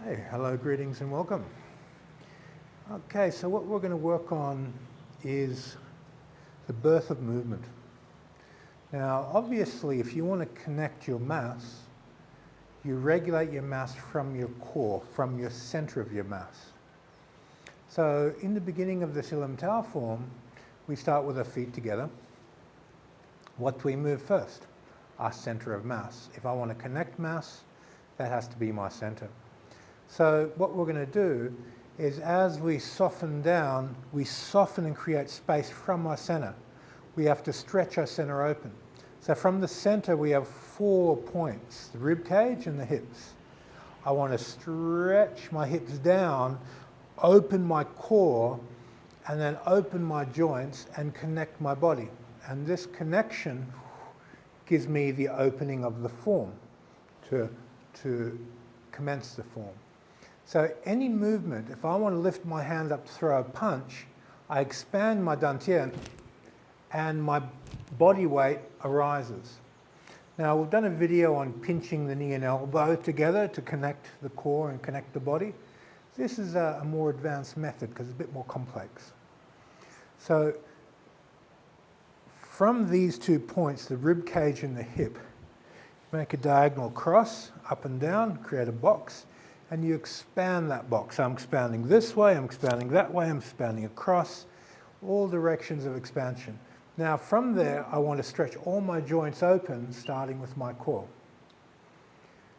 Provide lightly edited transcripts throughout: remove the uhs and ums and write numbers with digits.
Hey, hello, greetings and welcome. Okay, so what we're going to work on is the birth of movement. Now, obviously, if you want to connect your mass, you regulate your mass from your core, from your center of your mass. So in the beginning of the Silam Tower form, we start with our feet together. What do we move first? Our center of mass. If I want to connect mass, that has to be my center. So what we're going to do is as we soften down, we soften and create space from our center. We have to stretch our center open. So from the center we have 4 points, the rib cage and the hips. I want to stretch my hips down, open my core, and then open my joints and connect my body. And this connection gives me the opening of the form to commence the form. So any movement, if I want to lift my hand up to throw a punch, I expand my dantian and my body weight arises. Now we've done a video on pinching the knee and elbow together to connect the core and connect the body. This is a more advanced method because it's a bit more complex. So from these 2 points, the rib cage and the hip, make a diagonal cross up and down, create a box, and you expand that box. I'm expanding this way, I'm expanding that way, I'm expanding across, all directions of expansion. Now from there, I want to stretch all my joints open, starting with my core.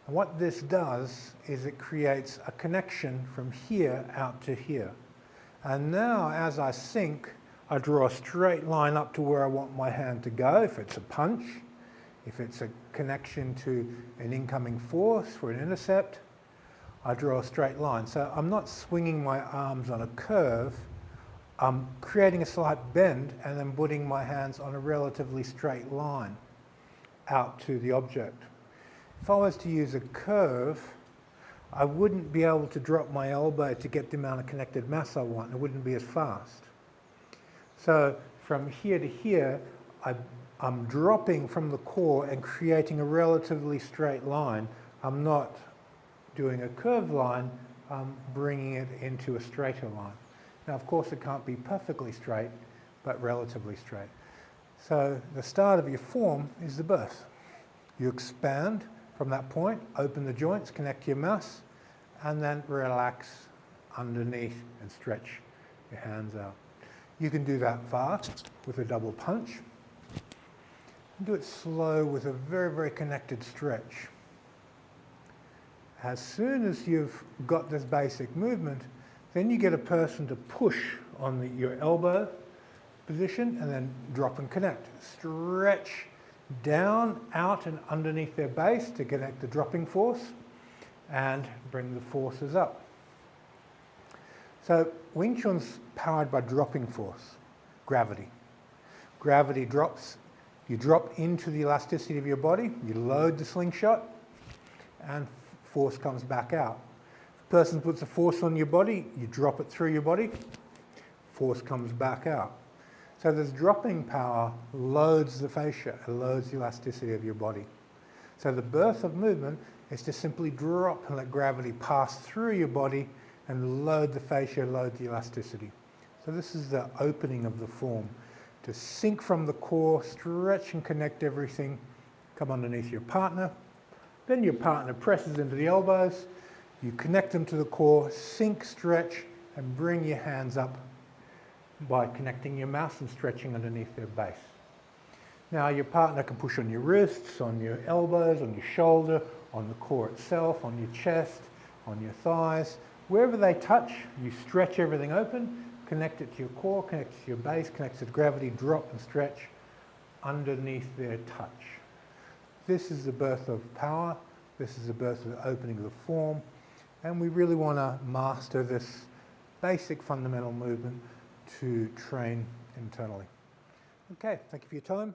And what this does is it creates a connection from here out to here. And now as I sink, I draw a straight line up to where I want my hand to go, if it's a punch, if it's a connection to an incoming force for an intercept, I draw a straight line. So I'm not swinging my arms on a curve, I'm creating a slight bend and then putting my hands on a relatively straight line out to the object. If I was to use a curve, I wouldn't be able to drop my elbow to get the amount of connected mass I want. It wouldn't be as fast. So from here to here, I'm dropping from the core and creating a relatively straight line. I'm not doing a curved line, I'm bringing it into a straighter line. Now of course it can't be perfectly straight, but relatively straight. So the start of your form is the birth. You expand from that point, open the joints, connect your mass, and then relax underneath and stretch your hands out. You can do that fast with a double punch. Do it slow with a very, very connected stretch. As soon as you've got this basic movement, then you get a person to push on your elbow position and then drop and connect. Stretch down, out and underneath their base to connect the dropping force and bring the forces up. So Wing Chun's powered by dropping force, gravity. Gravity drops, you drop into the elasticity of your body, you load the slingshot, and force comes back out. If a person puts a force on your body, you drop it through your body, force comes back out. So this dropping power loads the fascia, it loads the elasticity of your body. So the birth of movement is to simply drop and let gravity pass through your body and load the fascia, load the elasticity. So this is the opening of the form. To sink from the core, stretch and connect everything, come underneath your partner. Then your partner presses into the elbows, you connect them to the core, sink, stretch, and bring your hands up by connecting your mass and stretching underneath their base. Now your partner can push on your wrists, on your elbows, on your shoulder, on the core itself, on your chest, on your thighs. Wherever they touch, you stretch everything open, connect it to your core, connect it to your base, connect it to gravity, drop and stretch underneath their touch. This is the birth of power, this is the birth of the opening of the form, and we really want to master this basic fundamental movement to train internally. Okay, thank you for your time.